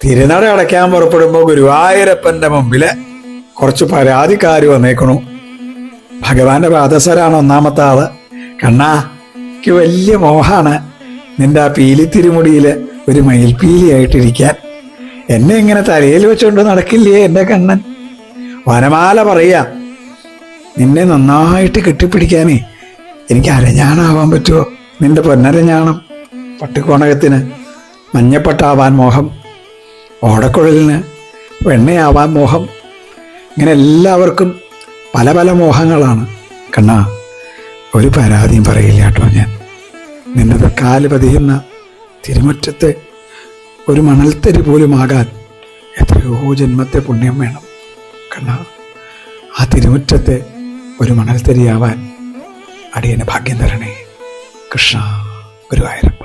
തിരുനട അടയ്ക്കാൻ പുറപ്പെടുമ്പോ ഗുരുവായൂരപ്പന്റെ മുമ്പില് കുറച്ച് പരാതിക്കാര് വന്നേക്കണു. ഭഗവാന്റെ പാദസരാണ് ഒന്നാമത്തെ ആള്. കണ്ണാ, എനിക്ക് വലിയ മോഹാണ് നിന്റെ ആ പീലിത്തിരുമുടിയില് ഒരു മയിൽപ്പീലിയായിട്ടിരിക്കാൻ. എന്നെ ഇങ്ങനെ തലയിൽ വെച്ചുകൊണ്ട് നടക്കില്ലേ എന്റെ കണ്ണൻ? വനമാല പറയാ, നിന്നെ നന്നായിട്ട് കെട്ടിപ്പിടിക്കാനേ എനിക്ക് അരഞ്ഞാണാവാൻ പറ്റുമോ? നിന്റെ പൊന്നരഞ്ഞാണം. പട്ടിക്കോണകത്തിന് മഞ്ഞപ്പട്ടാവാൻ മോഹം, ഓടക്കുഴലിന് വെണ്ണയാവാൻ മോഹം. ഇങ്ങനെ എല്ലാവർക്കും പല പല മോഹങ്ങളാണ്. കണ്ണാ, ഒരു പരാതിയും പറയില്ല കേട്ടോ ഞാൻ. നിന്നത് കാല് പതിയുന്ന തിരുമുറ്റത്തെ ഒരു മണൽത്തരി പോലും ആകാൻ എത്രയോ ജന്മത്തെ പുണ്യം വേണം കണ്ണാ. ആ തിരുമുറ്റത്തെ ഒരു മണൽത്തരിയാവാൻ അടിയന് ഭാഗ്യം തരണേ കൃഷ്ണ ഗുരുവായൂരപ്പ.